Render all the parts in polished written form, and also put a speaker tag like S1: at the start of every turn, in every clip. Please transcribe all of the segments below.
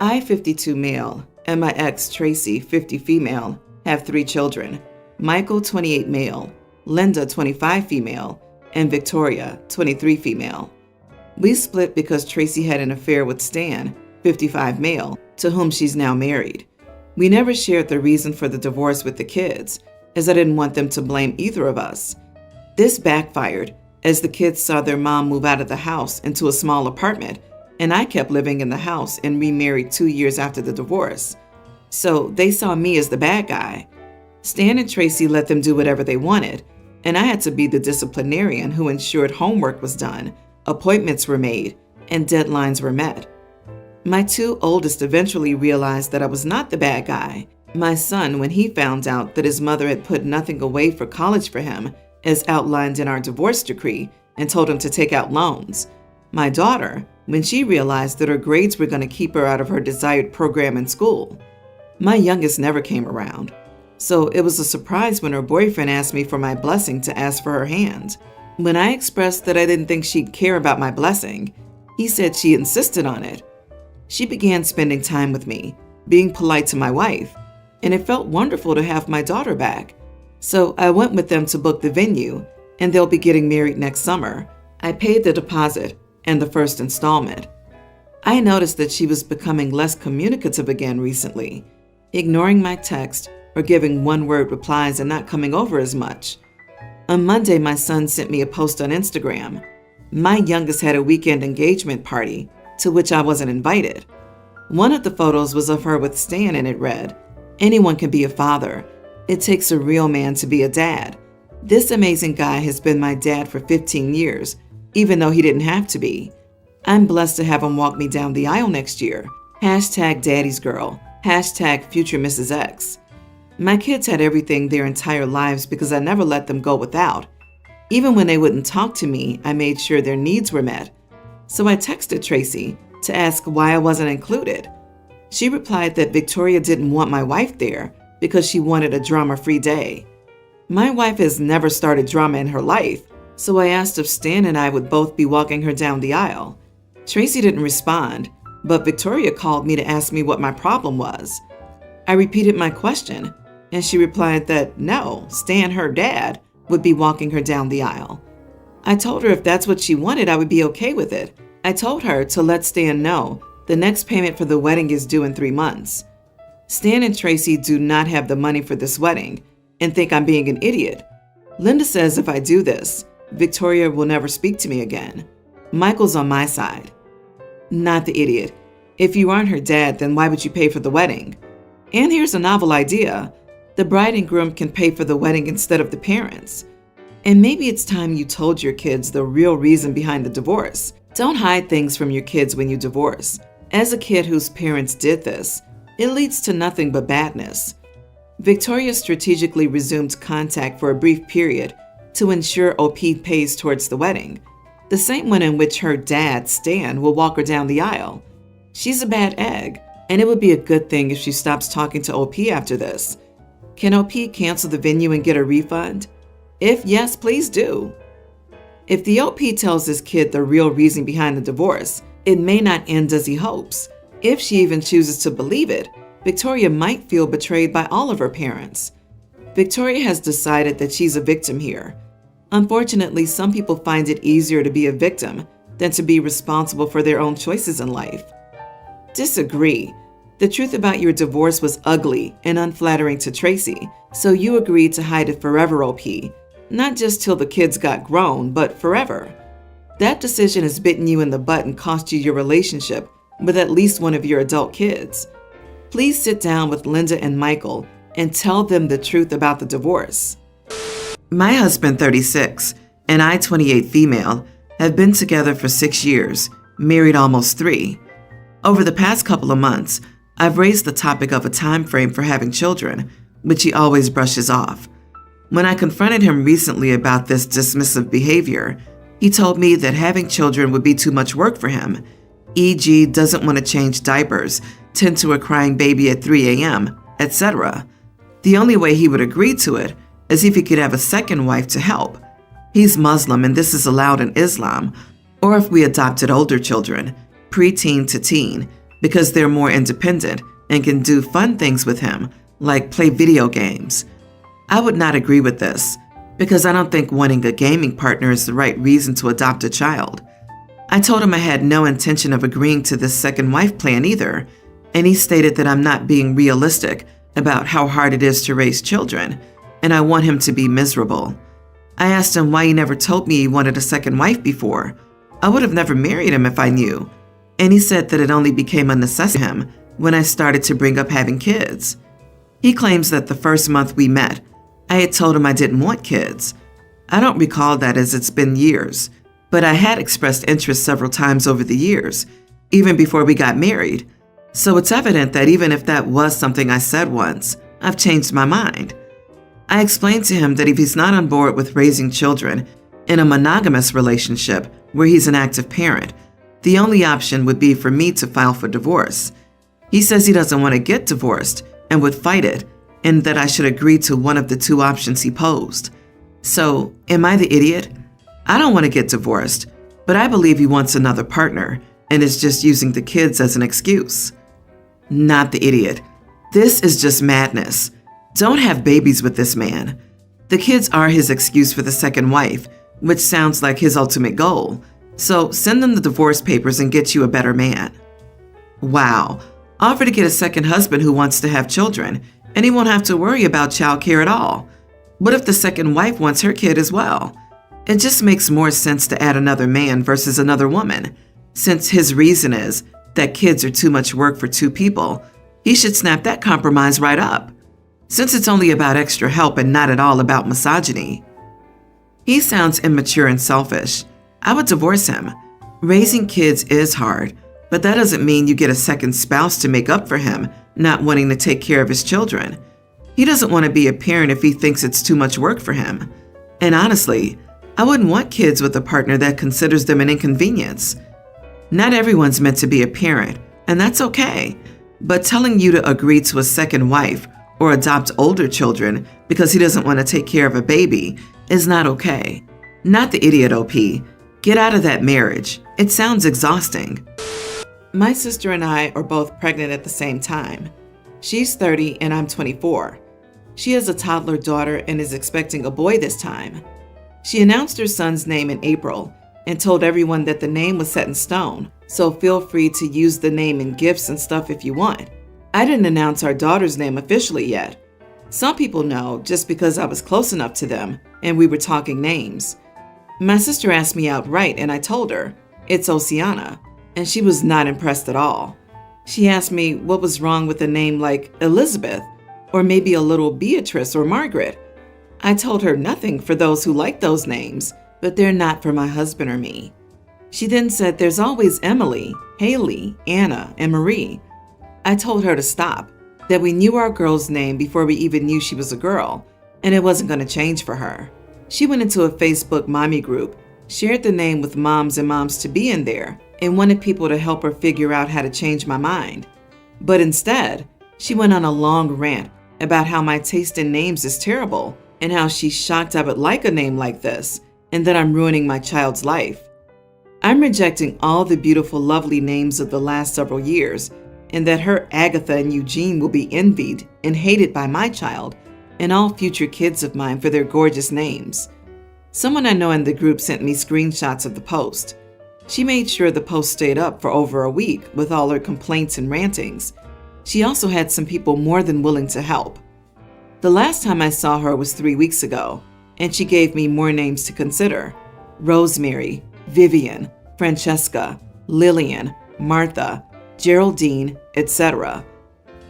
S1: I, 52 male, and my ex, Tracy, 50 female, have 3 children. Michael, 28 male, Linda, 25 female, and Victoria, 23 female. We split because Tracy had an affair with Stan, 55 male, to whom she's now married. We never shared the reason for the divorce with the kids, as I didn't want them to blame either of us. This backfired, as the kids saw their mom move out of the house into a small apartment, and I kept living in the house and remarried 2 years after the divorce. So they saw me as the bad guy. Stan and Tracy let them do whatever they wanted, and I had to be the disciplinarian who ensured homework was done, appointments were made, and deadlines were met. My 2 oldest eventually realized that I was not the bad guy. My son, when he found out that his mother had put nothing away for college for him, as outlined in our divorce decree, and told him to take out loans. My daughter, when she realized that her grades were going to keep her out of her desired program in school. My youngest never came around, so it was a surprise when her boyfriend asked me for my blessing to ask for her hand. When I expressed that I didn't think she'd care about my blessing, he said she insisted on it. She began spending time with me, being polite to my wife, and it felt wonderful to have my daughter back. So I went with them to book the venue, and they'll be getting married next summer. I paid the deposit and the first installment. I noticed that she was becoming less communicative again recently, ignoring my text or giving one-word replies and not coming over as much. On Monday, my son sent me a post on Instagram. My youngest had a weekend engagement party to which I wasn't invited. One of the photos was of her with Stan, and it read, "Anyone can be a father. It takes a real man to be a dad. This amazing guy has been my dad for 15 years, even though he didn't have to be. I'm blessed to have him walk me down the aisle next year. Hashtag daddy's girl. Hashtag future Mrs. X." My kids had everything their entire lives because I never let them go without. Even when they wouldn't talk to me, I made sure their needs were met. So I texted Tracy to ask why I wasn't included. She replied that Victoria didn't want my wife there because she wanted a drama-free day. My wife has never started drama in her life, so I asked if Stan and I would both be walking her down the aisle. Tracy didn't respond, but Victoria called me to ask me what my problem was. I repeated my question, and she replied that no, Stan, her dad, would be walking her down the aisle. I told her if that's what she wanted, I would be okay with it. I told her to let Stan know the next payment for the wedding is due in 3 months. Stan and Tracy do not have the money for this wedding and think I'm being an idiot. Linda says if I do this, Victoria will never speak to me again. Michael's on my side. Not the idiot. If you aren't her dad, then why would you pay for the wedding? And here's a novel idea. The bride and groom can pay for the wedding instead of the parents. And maybe it's time you told your kids the real reason behind the divorce. Don't hide things from your kids when you divorce. As a kid whose parents did this, it leads to nothing but badness. Victoria strategically resumed contact for a brief period to ensure OP pays towards the wedding, the same one in which her dad, Stan, will walk her down the aisle. She's a bad egg, and it would be a good thing if she stops talking to OP after this. Can OP cancel the venue and get a refund? If yes, please do. If the OP tells his kid the real reason behind the divorce, it may not end as he hopes. If she even chooses to believe it, Victoria might feel betrayed by all of her parents. Victoria has decided that she's a victim here. Unfortunately, some people find it easier to be a victim than to be responsible for their own choices in life. Disagree. The truth about your divorce was ugly and unflattering to Tracy, so you agreed to hide it forever, OP. Not just till the kids got grown, but forever. That decision has bitten you in the butt and cost you your relationship with at least one of your adult kids. Please sit down with Linda and Michael and tell them the truth about the divorce. My husband, 36, and I, 28 female, have been together for 6 years, married almost 3. Over the past couple of months, I've raised the topic of a time frame for having children, which he always brushes off. When I confronted him recently about this dismissive behavior, he told me that having children would be too much work for him, e.g. doesn't want to change diapers, tend to a crying baby at 3 a.m., etc. The only way he would agree to it is if he could have a second wife to help. He's Muslim and this is allowed in Islam, or if we adopted older children, preteen to teen, because they're more independent and can do fun things with him, like play video games. I would not agree with this, because I don't think wanting a gaming partner is the right reason to adopt a child. I told him I had no intention of agreeing to this second wife plan either, and he stated that I'm not being realistic about how hard it is to raise children, and I want him to be miserable. I asked him why he never told me he wanted a second wife before. I would have never married him if I knew, and he said that it only became a necessity for him when I started to bring up having kids. He claims that the first month we met, I had told him I didn't want kids. I don't recall that, as it's been years, but I had expressed interest several times over the years, even before we got married. So it's evident that even if that was something I said once, I've changed my mind. I explained to him that if he's not on board with raising children in a monogamous relationship where he's an active parent, the only option would be for me to file for divorce. He says he doesn't want to get divorced and would fight it, and that I should agree to one of the two options he posed. So, am I the idiot? I don't want to get divorced, but I believe he wants another partner and is just using the kids as an excuse. Not the idiot. This is just madness. Don't have babies with this man. The kids are his excuse for the second wife, which sounds like his ultimate goal. So send them the divorce papers and get you a better man. Wow. Offer to get a second husband who wants to have children, and he won't have to worry about childcare at all. What if the second wife wants her kid as well? It just makes more sense to add another man versus another woman. Since his reason is that kids are too much work for two people, he should snap that compromise right up. Since it's only about extra help and not at all about misogyny. He sounds immature and selfish. I would divorce him. Raising kids is hard, but that doesn't mean you get a second spouse to make up for him not wanting to take care of his children. He doesn't want to be a parent if he thinks it's too much work for him. And honestly, I wouldn't want kids with a partner that considers them an inconvenience. Not everyone's meant to be a parent, and that's okay. But telling you to agree to a second wife or adopt older children because he doesn't want to take care of a baby is not okay. Not the idiot, OP. Get out of that marriage. It sounds exhausting. My sister and I are both pregnant at the same time. She's 30 and I'm 24. She has a toddler daughter and is expecting a boy this time. She announced her son's name in April and told everyone that the name was set in stone, so feel free to use the name in gifts and stuff if you want. I didn't announce our daughter's name officially yet. Some people know just because I was close enough to them and we were talking names. My sister asked me outright and I told her, it's Oceana, and she was not impressed at all. She asked me what was wrong with a name like Elizabeth, or maybe a little Beatrice or Margaret. I told her nothing for those who like those names, but they're not for my husband or me. She then said there's always Emily, Haley, Anna, and Marie. I told her to stop, that we knew our girl's name before we even knew she was a girl, and it wasn't going to change for her. She went into a Facebook mommy group, shared the name with moms and moms-to-be in there, and wanted people to help her figure out how to change my mind. But instead, she went on a long rant about how my taste in names is terrible and how she's shocked I would like a name like this and that I'm ruining my child's life. I'm rejecting all the beautiful, lovely names of the last several years, and that her Agatha and Eugene will be envied and hated by my child and all future kids of mine for their gorgeous names. Someone I know in the group sent me screenshots of the post. She made sure the post stayed up for over a week with all her complaints and rantings. She also had some people more than willing to help. The last time I saw her was 3 weeks ago, and she gave me more names to consider: Rosemary, Vivian, Francesca, Lillian, Martha, Geraldine, etc.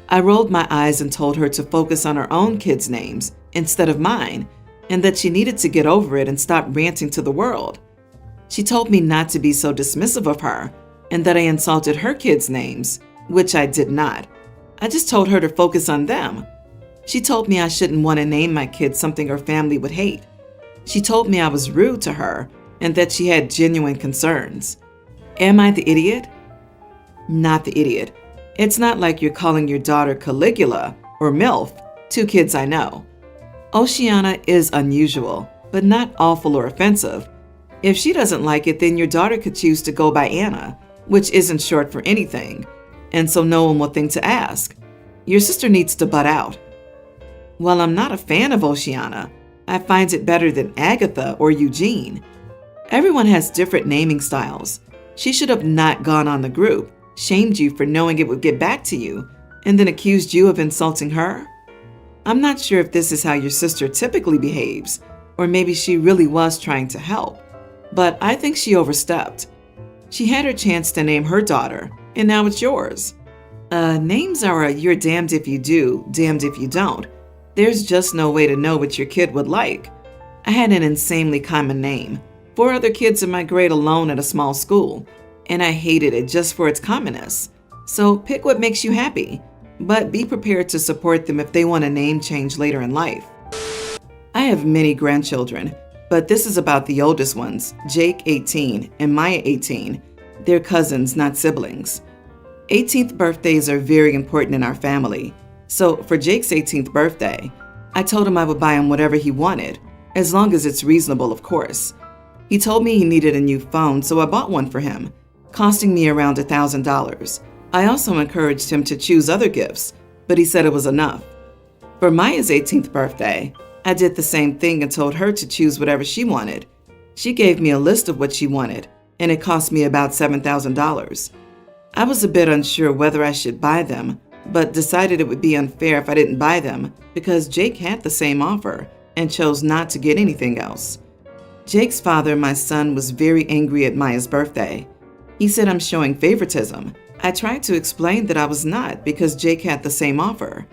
S1: I rolled my eyes and told her to focus on her own kids' names instead of mine, and that she needed to get over it and stop ranting to the world. She told me not to be so dismissive of her, and that I insulted her kids' names, which I did not. I just told her to focus on them. She told me I shouldn't want to name my kids something her family would hate. She told me I was rude to her and that she had genuine concerns. Am I the idiot? Not the idiot. It's not like you're calling your daughter Caligula or MILF, two kids I know. Oceana is unusual, but not awful or offensive. If she doesn't like it, then your daughter could choose to go by Anna, which isn't short for anything. and so no one will think to ask. Your sister needs to butt out. While I'm not a fan of Oceana, I find it better than Agatha or Eugene. Everyone has different naming styles. She should have not gone on the group, shamed you for knowing it would get back to you, and then accused you of insulting her. I'm not sure if this is how your sister typically behaves, or maybe she really was trying to help, but I think she overstepped. She had her chance to name her daughter, and now it's yours. Names are a you're damned if you do, damned if you don't. There's just no way to know what your kid would like. I had an insanely common name, 4 other kids in my grade alone at a small school, and I hated it just for its commonness. So pick what makes you happy, but be prepared to support them if they want a name change later in life. I have many grandchildren, but this is about the oldest ones, Jake 18 and Maya 18. They're cousins, not siblings. 18th birthdays are very important in our family. So for Jake's 18th birthday, I told him I would buy him whatever he wanted, as long as it's reasonable, of course. He told me he needed a new phone, so I bought one for him, costing me around $1,000. I also encouraged him to choose other gifts, but he said it was enough. For Maya's 18th birthday, I did the same thing and told her to choose whatever she wanted. She gave me a list of what she wanted, and it cost me about $7,000. I was a bit unsure whether I should buy them, but decided it would be unfair if I didn't buy them because Jake had the same offer and chose not to get anything else. Jake's father, my son, was very angry at Maya's birthday. He said I'm showing favoritism. I tried to explain that I was not because Jake had the same offer.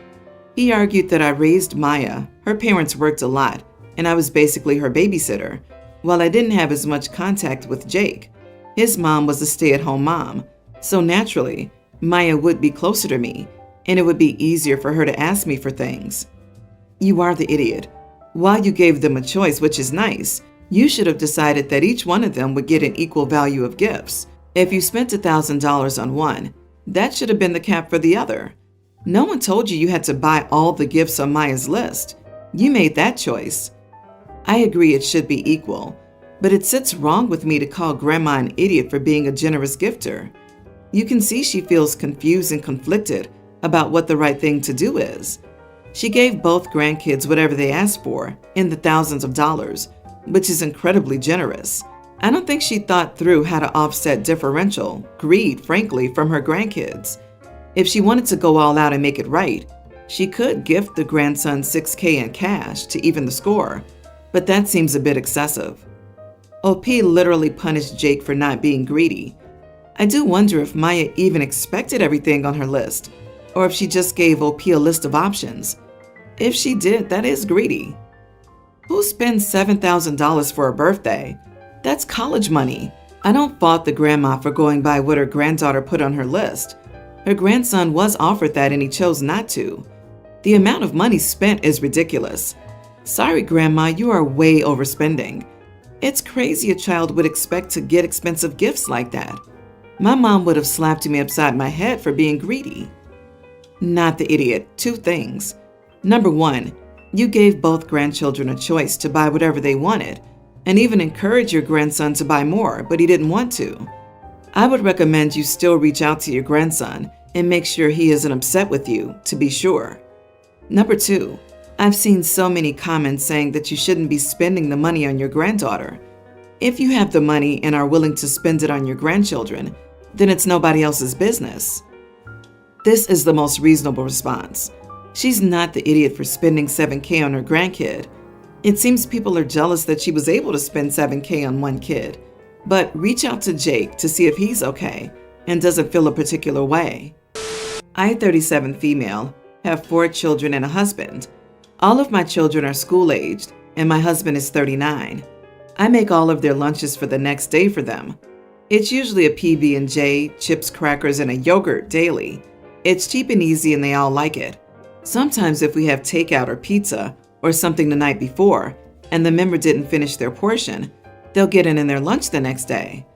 S1: He argued that I raised Maya, her parents worked a lot, and I was basically her babysitter, while I didn't have as much contact with Jake. His mom was a stay-at-home mom, so naturally, Maya would be closer to me, and it would be easier for her to ask me for things. You are the idiot. While you gave them a choice, which is nice, you should have decided that each one of them would get an equal value of gifts. If you spent $1,000 on one, that should have been the cap for the other. No one told you you had to buy all the gifts on Maya's list. You made that choice. I agree it should be equal, but it sits wrong with me to call Grandma an idiot for being a generous gifter. You can see she feels confused and conflicted about what the right thing to do is. She gave both grandkids whatever they asked for, in the thousands of dollars, which is incredibly generous. I don't think she thought through how to offset differential, greed, frankly, from her grandkids. If she wanted to go all out and make it right, she could gift the grandson $6,000 in cash to even the score, but that seems a bit excessive. OP literally punished Jake for not being greedy. I do wonder if Maya even expected everything on her list, or if she just gave OP a list of options. If she did, that is greedy. Who spends $7,000 for a birthday? That's college money. I don't fault the grandma for going by what her granddaughter put on her list. Her grandson was offered that and he chose not to. The amount of money spent is ridiculous. Sorry, Grandma, you are way overspending. It's crazy a child would expect to get expensive gifts like that. My mom would have slapped me upside my head for being greedy. Not the idiot. 2 things. Number 1, you gave both grandchildren a choice to buy whatever they wanted, and even encouraged your grandson to buy more, but he didn't want to. I would recommend you still reach out to your grandson and make sure he isn't upset with you, to be sure. Number 2, I've seen so many comments saying that you shouldn't be spending the money on your granddaughter. If you have the money and are willing to spend it on your grandchildren, then it's nobody else's business. This is the most reasonable response. She's not the idiot for spending $7,000 on her grandkid. It seems people are jealous that she was able to spend $7,000 on one kid. But reach out to Jake to see if he's okay and doesn't feel a particular way. I, 37 female, have 4 children and a husband. All of my children are school-aged, and my husband is 39. I make all of their lunches for the next day for them. It's usually a PB&J, chips, crackers, and a yogurt daily. It's cheap and easy and they all like it. Sometimes if we have takeout or pizza or something the night before and the member didn't finish their portion, they'll get it in their lunch the next day.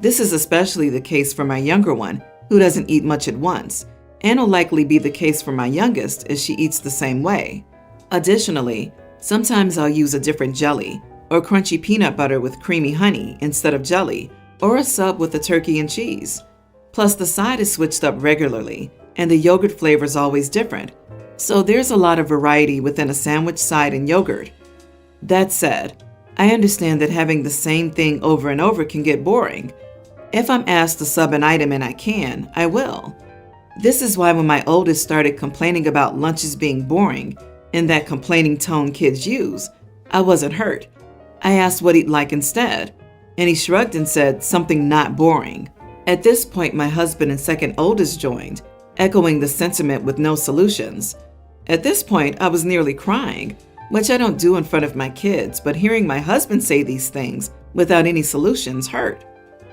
S1: This is especially the case for my younger one, who doesn't eat much at once, and will likely be the case for my youngest as she eats the same way. Additionally, sometimes I'll use a different jelly or crunchy peanut butter with creamy honey instead of jelly, or a sub with a turkey and cheese. Plus, the side is switched up regularly, and the yogurt flavor is always different. So there's a lot of variety within a sandwich side and yogurt. That said, I understand that having the same thing over and over can get boring. If I'm asked to sub an item and I can, I will. This is why when my oldest started complaining about lunches being boring, in that complaining tone kids use, I wasn't hurt. I asked what he'd like instead, and he shrugged and said something not boring. At this point, my husband and second oldest joined, echoing the sentiment with no solutions. At this point, I was nearly crying, which I don't do in front of my kids, but hearing my husband say these things without any solutions hurt.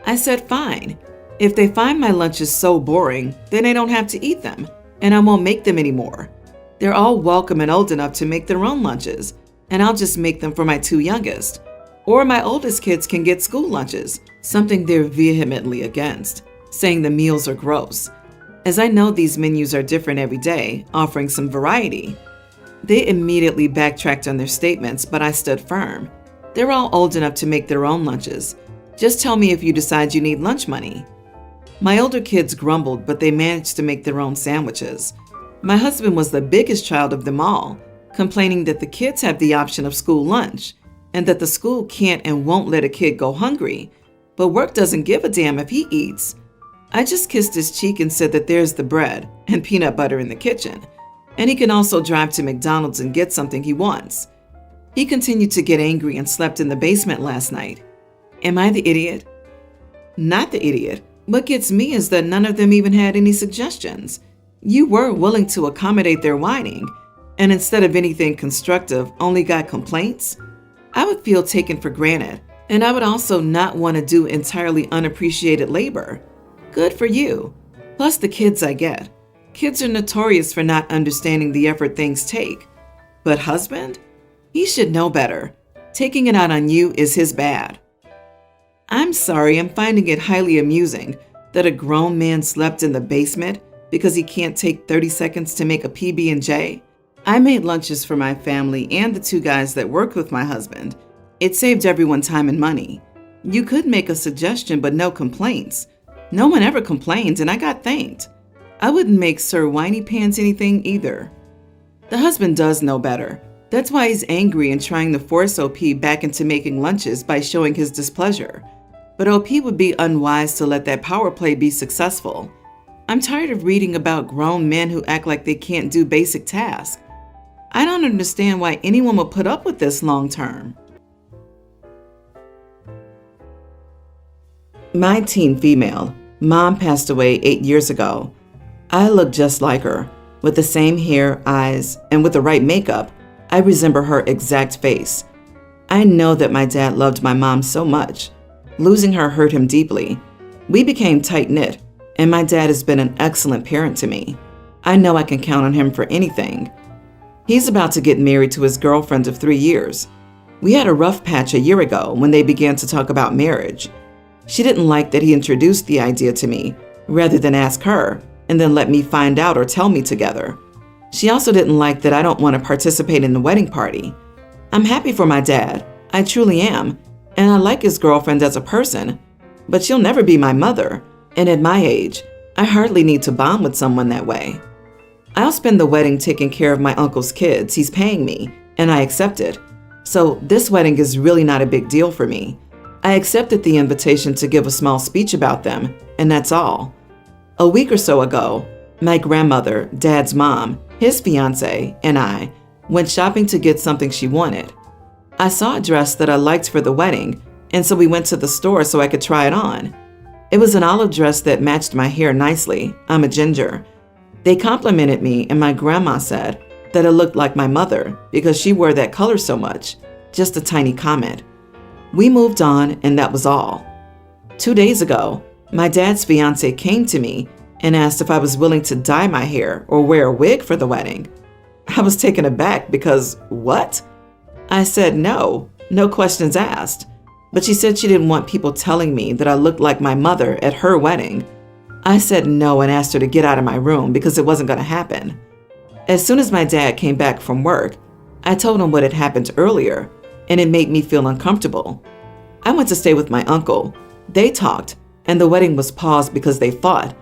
S1: I said, fine. If they find my lunches so boring, then they don't have to eat them, and I won't make them anymore. They're all welcome and old enough to make their own lunches, and I'll just make them for my two youngest. Or my oldest kids can get school lunches, something they're vehemently against, saying the meals are gross. As I know these menus are different every day, offering some variety. They immediately backtracked on their statements, but I stood firm. They're all old enough to make their own lunches. Just tell me if you decide you need lunch money. My older kids grumbled, but they managed to make their own sandwiches. My husband was the biggest child of them all, complaining that the kids have the option of school lunch, and that the school can't and won't let a kid go hungry, but work doesn't give a damn if he eats. I just kissed his cheek and said that there's the bread and peanut butter in the kitchen, and he can also drive to McDonald's and get something he wants. He continued to get angry and slept in the basement last night. Am I the idiot? Not the idiot. What gets me is that none of them even had any suggestions. You were willing to accommodate their whining, and instead of anything constructive, only got complaints? I would feel taken for granted, and I would also not want to do entirely unappreciated labor. Good for you. Plus the kids I get. Kids are notorious for not understanding the effort things take. But husband? He should know better. Taking it out on you is his bad. I'm sorry, I'm finding it highly amusing that a grown man slept in the basement because he can't take 30 seconds to make a PB&J. I made lunches for my family and the two guys that worked with my husband. It saved everyone time and money. You could make a suggestion, but no complaints. No one ever complained, and I got thanked. I wouldn't make Sir Whiny Pants anything either. The husband does know better. That's why he's angry and trying to force OP back into making lunches by showing his displeasure. But OP would be unwise to let that power play be successful. I'm tired of reading about grown men who act like they can't do basic tasks. I don't understand why anyone would put up with this long term. My teen female. Mom passed away 8 years ago. I look just like her, with the same hair, eyes, and with the right makeup. I resemble her exact face. I know that my dad loved my mom so much. Losing her hurt him deeply. We became tight-knit, and my dad has been an excellent parent to me. I know I can count on him for anything. He's about to get married to his girlfriend of 3 years. We had a rough patch a year ago when they began to talk about marriage. She didn't like that he introduced the idea to me, rather than ask her, and then let me find out or tell me together. She also didn't like that I don't want to participate in the wedding party. I'm happy for my dad, I truly am, and I like his girlfriend as a person, but she'll never be my mother, and at my age, I hardly need to bond with someone that way. I'll spend the wedding taking care of my uncle's kids. He's paying me, and I accept it. So this wedding is really not a big deal for me. I accepted the invitation to give a small speech about them, and that's all. A week or so ago, my grandmother, Dad's mom, his fiance, and I went shopping to get something she wanted. I saw a dress that I liked for the wedding, and so we went to the store so I could try it on. It was an olive dress that matched my hair nicely. I'm a ginger. They complimented me, and my grandma said that it looked like my mother because she wore that color so much. Just a tiny comment. We moved on, and that was all. 2 days ago, my dad's fiance came to me and asked if I was willing to dye my hair or wear a wig for the wedding. I was taken aback because, what? I said no questions asked. But she said she didn't want people telling me that I looked like my mother at her wedding. I said no and asked her to get out of my room because it wasn't going to happen. As soon as my dad came back from work, I told him what had happened earlier, and it made me feel uncomfortable. I went to stay with my uncle. They talked, and the wedding was paused because they fought,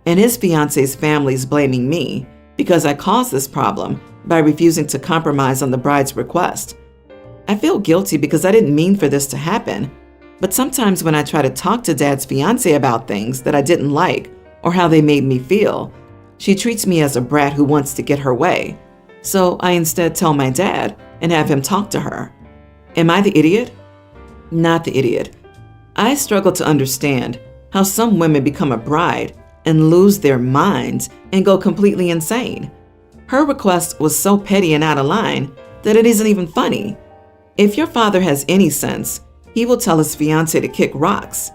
S1: and his fiance's family's blaming me because I caused this problem by refusing to compromise on the bride's request. I feel guilty because I didn't mean for this to happen, but sometimes when I try to talk to Dad's fiance about things that I didn't like or how they made me feel, she treats me as a brat who wants to get her way. So I instead tell my dad and have him talk to her. Am I the idiot? Not the idiot. I struggle to understand how some women become a bride and lose their minds and go completely insane. Her request was so petty and out of line that it isn't even funny. If your father has any sense, he will tell his fiance to kick rocks.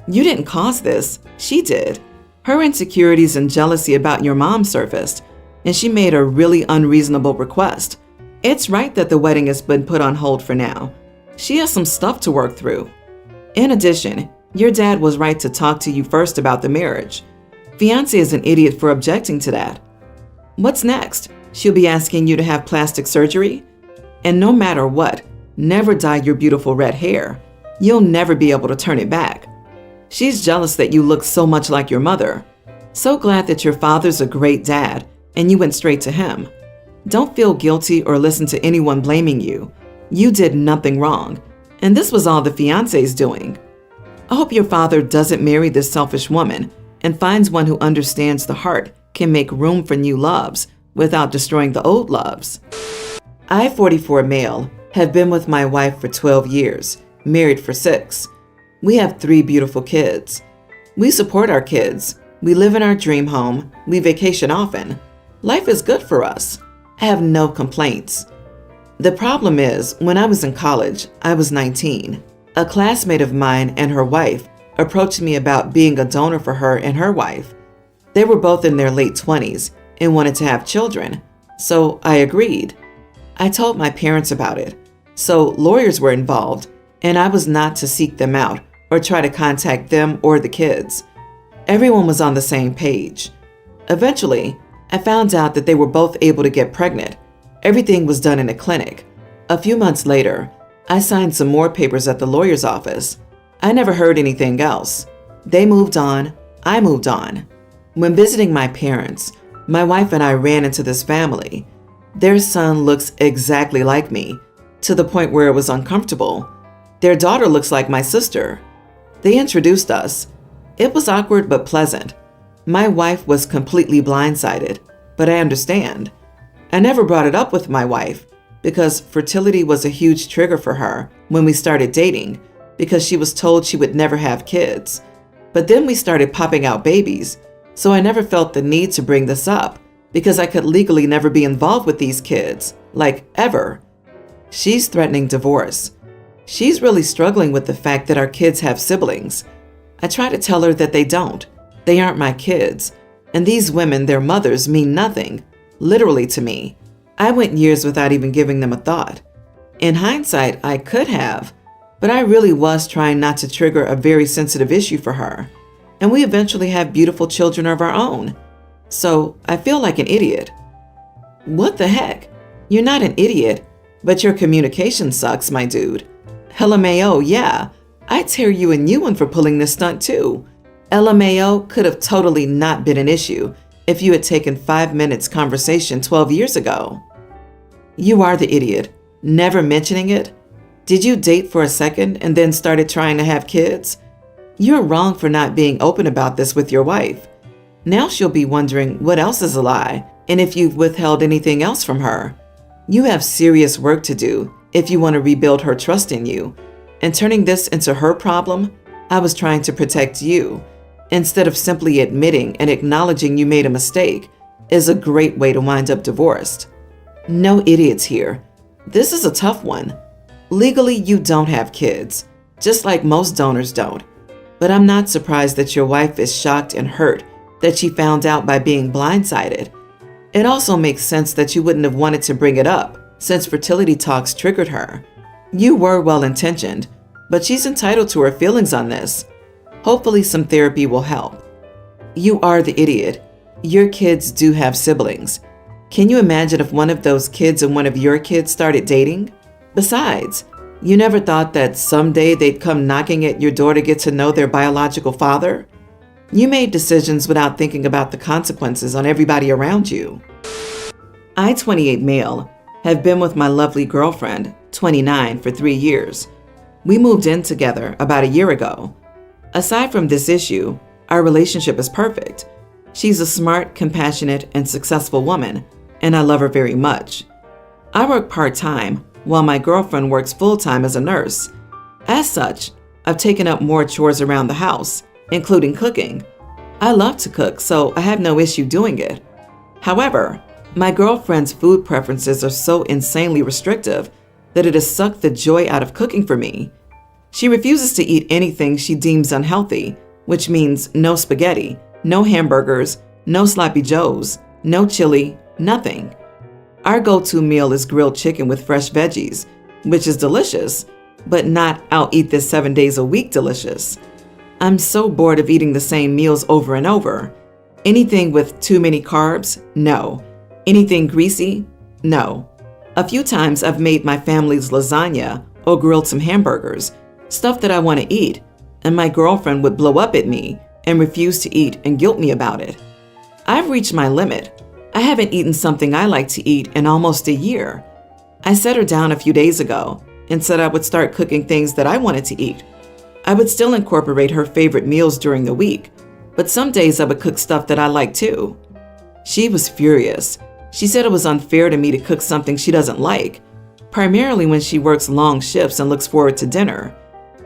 S1: You didn't cause this, she did. Her insecurities and jealousy about your mom surfaced, and she made a really unreasonable request. It's right that the wedding has been put on hold for now. She has some stuff to work through. In addition, your dad was right to talk to you first about the marriage. Fiance is an idiot for objecting to that. What's next? She'll be asking you to have plastic surgery? And no matter what, never dye your beautiful red hair. You'll never be able to turn it back. She's jealous that you look so much like your mother. So glad that your father's a great dad and you went straight to him. Don't feel guilty or listen to anyone blaming you. You did nothing wrong, and this was all the fiance's doing. I hope your father doesn't marry this selfish woman and finds one who understands the heart can make room for new loves without destroying the old loves. I, 44 male, have been with my wife for 12 years, married for 6. We have 3 beautiful kids. We support our kids. We live in our dream home. We vacation often. Life is good for us. I have no complaints. The problem is, when I was in college, I was 19. A classmate of mine and her wife approached me about being a donor for her and her wife. They were both in their late 20s and wanted to have children, so I agreed. I told my parents about it, so lawyers were involved, and I was not to seek them out or try to contact them or the kids. Everyone was on the same page. Eventually, I found out that they were both able to get pregnant. Everything was done in a clinic. A few months later, I signed some more papers at the lawyer's office. I never heard anything else. They moved on. I moved on. When visiting my parents, my wife and I ran into this family. Their son looks exactly like me, to the point where it was uncomfortable. Their daughter looks like my sister. They introduced us. It was awkward but pleasant. My wife was completely blindsided, but I understand. I never brought it up with my wife because fertility was a huge trigger for her when we started dating because she was told she would never have kids. But then we started popping out babies, so I never felt the need to bring this up because I could legally never be involved with these kids, like ever. She's threatening divorce. She's really struggling with the fact that our kids have siblings. I try to tell her that they don't. They aren't my kids. And these women, their mothers, mean nothing, literally to me. I went years without even giving them a thought. In hindsight, I could have, but I really was trying not to trigger a very sensitive issue for her. And we eventually have beautiful children of our own. So I feel like an idiot. What the heck? You're not an idiot, but your communication sucks, my dude. LMAO, yeah. I'd tear you a new one for pulling this stunt too. LMAO could have totally not been an issue if you had taken 5 minutes conversation 12 years ago. You are the idiot. Never mentioning it? Did you date for a second and then started trying to have kids? You're wrong for not being open about this with your wife. Now she'll be wondering what else is a lie and if you've withheld anything else from her. You have serious work to do if you want to rebuild her trust in you. And turning this into her problem, I was trying to protect you, instead of simply admitting and acknowledging you made a mistake, is a great way to wind up divorced. No idiots here. This is a tough one. Legally, you don't have kids, just like most donors don't. But I'm not surprised that your wife is shocked and hurt that she found out by being blindsided. It also makes sense that you wouldn't have wanted to bring it up, since fertility talks triggered her. You were well-intentioned, but she's entitled to her feelings on this. Hopefully some therapy will help. You are the idiot. Your kids do have siblings. Can you imagine if one of those kids and one of your kids started dating? Besides, You never thought that someday they'd come knocking at your door to get to know their biological father? You made decisions without thinking about the consequences on everybody around you. I, 28 male, have been with my lovely girlfriend, 29, for 3 years. We moved in together about a year ago. Aside from this issue, our relationship is perfect. She's a smart, compassionate, and successful woman, and I love her very much. I work part-time, while my girlfriend works full-time as a nurse. As such, I've taken up more chores around the house, including cooking. I love to cook, so I have no issue doing it. However, my girlfriend's food preferences are so insanely restrictive that it has sucked the joy out of cooking for me. She refuses to eat anything she deems unhealthy, which means no spaghetti, no hamburgers, no sloppy joes, no chili, nothing. Our go-to meal is grilled chicken with fresh veggies, which is delicious, but not I'll eat this 7 days a week delicious. I'm so bored of eating the same meals over and over. Anything with too many carbs? No. Anything greasy? No. A few times I've made my family's lasagna or grilled some hamburgers, stuff that I want to eat, and my girlfriend would blow up at me and refuse to eat and guilt me about it. I've reached my limit. I haven't eaten something I like to eat in almost a year. I sat her down a few days ago and said I would start cooking things that I wanted to eat. I would still incorporate her favorite meals during the week, but some days I would cook stuff that I like too. She was furious. She said it was unfair to me to cook something she doesn't like, primarily when she works long shifts and looks forward to dinner.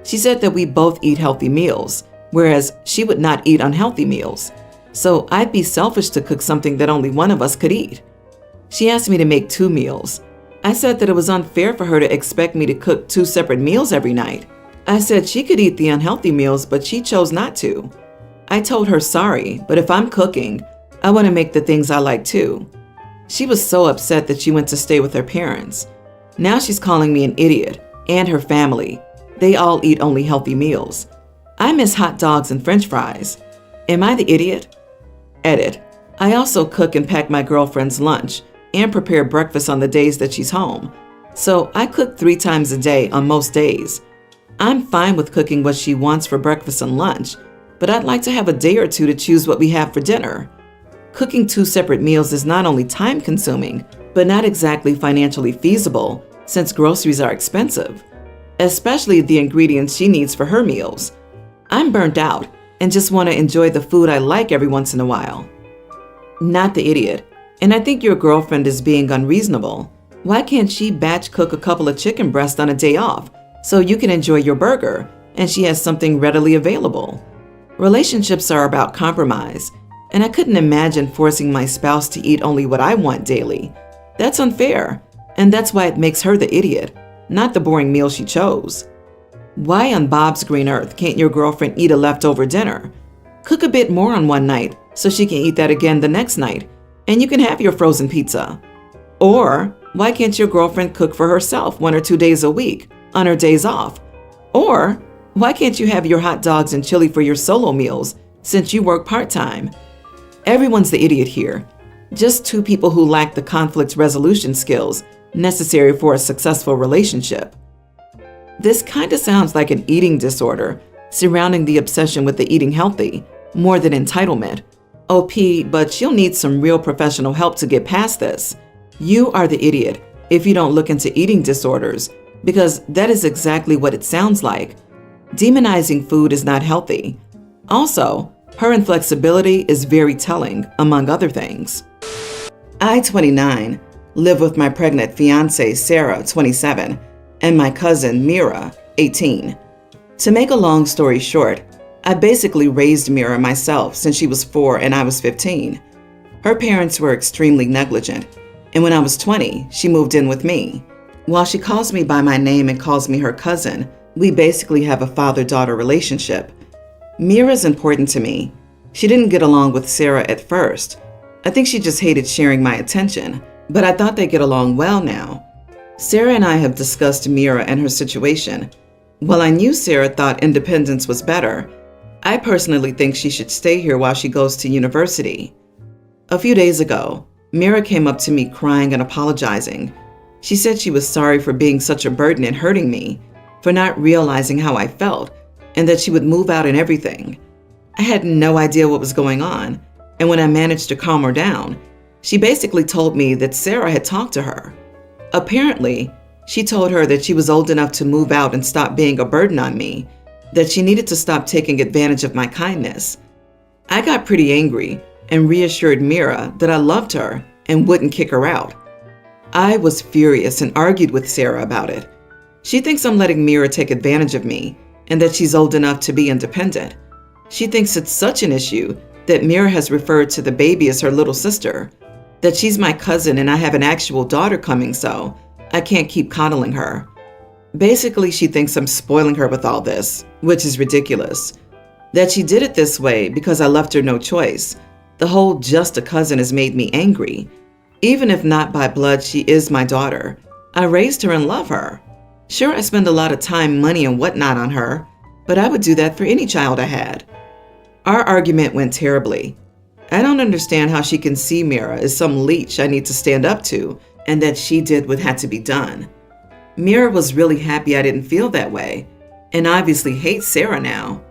S1: She said that we both eat healthy meals, whereas she would not eat unhealthy meals. So I'd be selfish to cook something that only one of us could eat. She asked me to make 2 meals. I said that it was unfair for her to expect me to cook 2 separate meals every night. I said she could eat the unhealthy meals, but she chose not to. I told her sorry, but if I'm cooking, I want to make the things I like too. She was so upset that she went to stay with her parents. Now she's calling me an idiot, and her family. They all eat only healthy meals. I miss hot dogs and French fries. Am I the idiot? Edit. I also cook and pack my girlfriend's lunch and prepare breakfast on the days that she's home. So I cook 3 times a day on most days. I'm fine with cooking what she wants for breakfast and lunch, but I'd like to have a day or two to choose what we have for dinner. Cooking 2 separate meals is not only time-consuming, but not exactly financially feasible since groceries are expensive, especially the ingredients she needs for her meals. I'm burnt out and just want to enjoy the food I like every once in a while. Not the idiot, and I think your girlfriend is being unreasonable. Why can't she batch cook a couple of chicken breasts on a day off so you can enjoy your burger and she has something readily available? Relationships are about compromise, and I couldn't imagine forcing my spouse to eat only what I want daily. That's unfair, and that's why it makes her the idiot, not the boring meal she chose. Why on Bob's green earth can't your girlfriend eat a leftover dinner? Cook a bit more on one night so she can eat that again the next night, and you can have your frozen pizza. Or why can't your girlfriend cook for herself 1 or 2 days a week on her days off? Or why can't you have your hot dogs and chili for your solo meals since you work part-time? Everyone's the idiot here. Just 2 people who lack the conflict resolution skills necessary for a successful relationship. This kind of sounds like an eating disorder surrounding the obsession with the eating healthy, more than entitlement. OP, but you'll need some real professional help to get past this. You are the idiot if you don't look into eating disorders, because that is exactly what it sounds like. Demonizing food is not healthy. Also, her inflexibility is very telling, among other things. I, 29, live with my pregnant fiance, Sarah, 27, and my cousin, Mira, 18. To make a long story short, I basically raised Mira myself since she was 4 and I was 15. Her parents were extremely negligent, and when I was 20, she moved in with me. While she calls me by my name and calls me her cousin, we basically have a father-daughter relationship. Mira's important to me. She didn't get along with Sarah at first. I think she just hated sharing my attention, but I thought they get along well now. Sarah and I have discussed Mira and her situation. While I knew Sarah thought independence was better, I personally think she should stay here while she goes to university. A few days ago, Mira came up to me crying and apologizing. She said she was sorry for being such a burden and hurting me, for not realizing how I felt, and that she would move out and everything. I had no idea what was going on, and when I managed to calm her down, she basically told me that Sarah had talked to her. Apparently, she told her that she was old enough to move out and stop being a burden on me, that she needed to stop taking advantage of my kindness. I got pretty angry and reassured Mira that I loved her and wouldn't kick her out. I was furious and argued with Sarah about it. She thinks I'm letting Mira take advantage of me and that she's old enough to be independent. She thinks it's such an issue that Mira has referred to the baby as her little sister, that she's my cousin and I have an actual daughter coming, so I can't keep coddling her. Basically, she thinks I'm spoiling her with all this, which is ridiculous. That she did it this way because I left her no choice. The whole just a cousin has made me angry. Even if not by blood, she is my daughter. I raised her and love her. Sure, I spend a lot of time, money, and whatnot on her, but I would do that for any child I had. Our argument went terribly. I don't understand how she can see Mira as some leech I need to stand up to, and that she did what had to be done. Mira was really happy I didn't feel that way, and obviously hates Sarah now.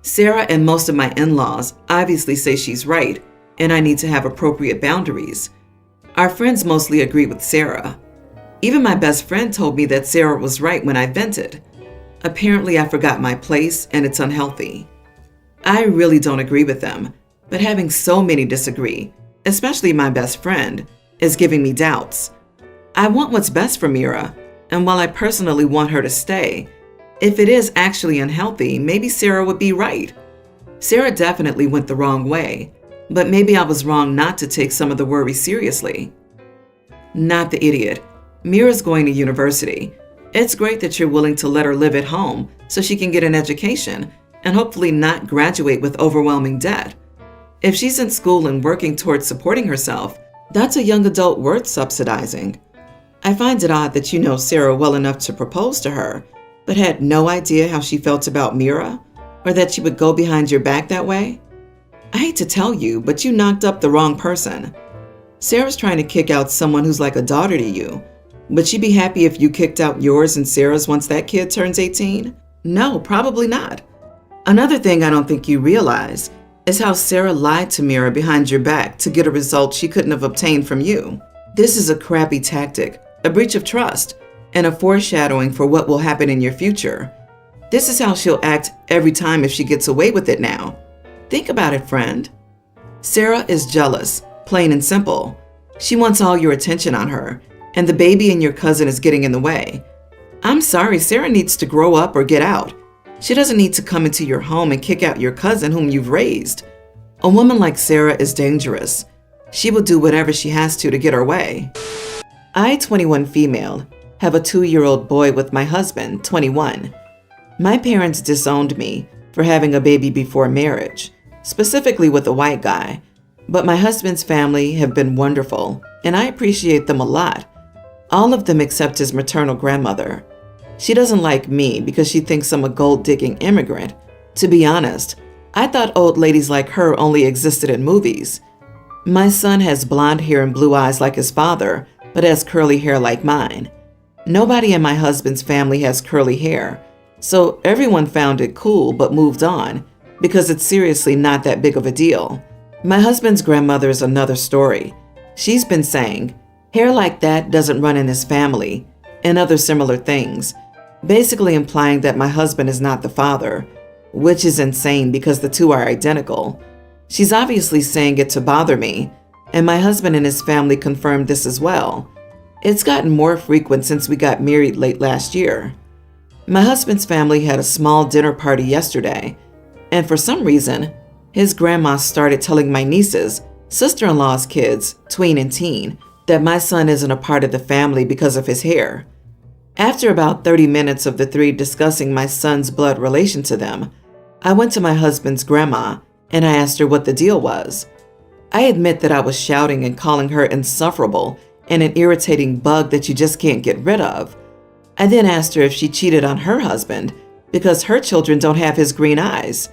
S1: Sarah and most of my in-laws obviously say she's right, and I need to have appropriate boundaries. Our friends mostly agree with Sarah. Even my best friend told me that Sarah was right when I vented. Apparently, I forgot my place, and it's unhealthy. I really don't agree with them, but having so many disagree, especially my best friend, is giving me doubts. I want what's best for Mira, and while I personally want her to stay, if it is actually unhealthy, maybe Sarah would be right. Sarah definitely went the wrong way, but maybe I was wrong not to take some of the worry seriously. Not the idiot. Mira's going to university. It's great that you're willing to let her live at home so she can get an education and hopefully not graduate with overwhelming debt. If she's in school and working towards supporting herself, that's a young adult worth subsidizing. I find it odd that you know Sarah well enough to propose to her, but had no idea how she felt about Mira, or that she would go behind your back that way. I hate to tell you, but you knocked up the wrong person. Sarah's trying to kick out someone who's like a daughter to you. Would she be happy if you kicked out yours and Sarah's once that kid turns 18? No, probably not. Another thing I don't think you realize is how Sarah lied to Mira behind your back to get a result she couldn't have obtained from you. This is a crappy tactic, a breach of trust, and a foreshadowing for what will happen in your future. This is how she'll act every time if she gets away with it now. Think about it, friend. Sarah is jealous, plain and simple. She wants all your attention on her, and the baby and your cousin is getting in the way. I'm sorry, Sarah needs to grow up or get out. She doesn't need to come into your home and kick out your cousin whom you've raised. A woman like Sarah is dangerous. She will do whatever she has to get her way. I, 21 female, have a 2-year-old boy with my husband, 21. My parents disowned me for having a baby before marriage, specifically with a white guy, but my husband's family have been wonderful, and I appreciate them a lot. All of them except his maternal grandmother. She doesn't like me because she thinks I'm a gold-digging immigrant. To be honest, I thought old ladies like her only existed in movies. My son has blonde hair and blue eyes like his father, but has curly hair like mine. Nobody in my husband's family has curly hair, so everyone found it cool but moved on because it's seriously not that big of a deal. My husband's grandmother is another story. She's been saying, hair like that doesn't run in his family, and other similar things, basically implying that my husband is not the father, which is insane because the two are identical. She's obviously saying it to bother me, and my husband and his family confirmed this as well. It's gotten more frequent since we got married late last year. My husband's family had a small dinner party yesterday, and for some reason, his grandma started telling my nieces, sister-in-law's kids, tween and teen, that my son isn't a part of the family because of his hair. After about 30 minutes of the three discussing my son's blood relation to them, I went to my husband's grandma and I asked her what the deal was. I admit that I was shouting and calling her insufferable and an irritating bug that you just can't get rid of. I then asked her if she cheated on her husband because her children don't have his green eyes.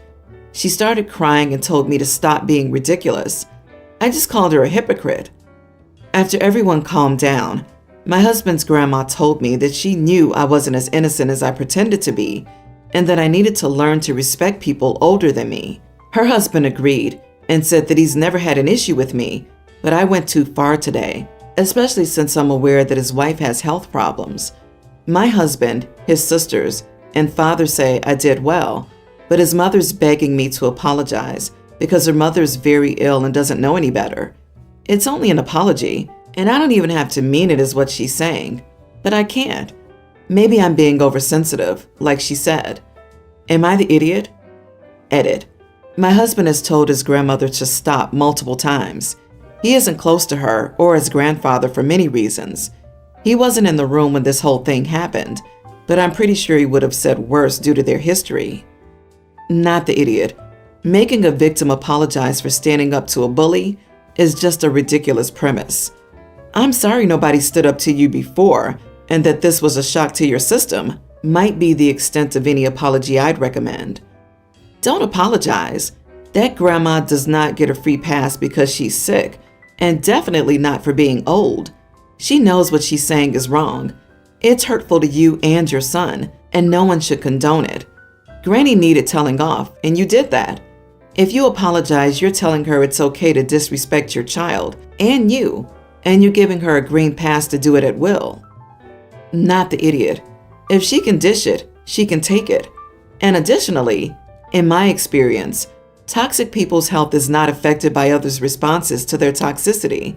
S1: She started crying and told me to stop being ridiculous. I just called her a hypocrite. After everyone calmed down, My husband's grandma told me that she knew I wasn't as innocent as I pretended to be, and that I needed to learn to respect people older than me. Her husband agreed and said that he's never had an issue with me, but I went too far today, especially since I'm aware that his wife has health problems. My husband, his sisters, and father say I did well, but his mother's begging me to apologize because her mother's very ill and doesn't know any better. It's only an apology, and I don't even have to mean it is what she's saying, but I can't. Maybe I'm being oversensitive, like she said. Am I the idiot? Edit. My husband has told his grandmother to stop multiple times. He isn't close to her or his grandfather for many reasons. He wasn't in the room when this whole thing happened, but I'm pretty sure he would have said worse due to their history. Not the idiot. Making a victim apologize for standing up to a bully is just a ridiculous premise. I'm sorry nobody stood up to you before, and that this was a shock to your system might be the extent of any apology I'd recommend. Don't apologize. That grandma does not get a free pass because she's sick, and definitely not for being old. She knows what she's saying is wrong. It's hurtful to you and your son, and no one should condone it. Granny needed telling off, and you did that. If you apologize, you're telling her it's okay to disrespect your child and you, and you're giving her a green pass to do it at will. Not the idiot. If she can dish it, she can take it. And additionally, in my experience, toxic people's health is not affected by others' responses to their toxicity.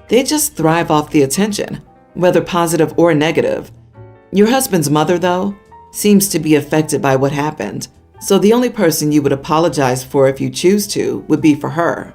S1: They just thrive off the attention, whether positive or negative. Your husband's mother, though, seems to be affected by what happened, so the only person you would apologize for if you choose to would be for her.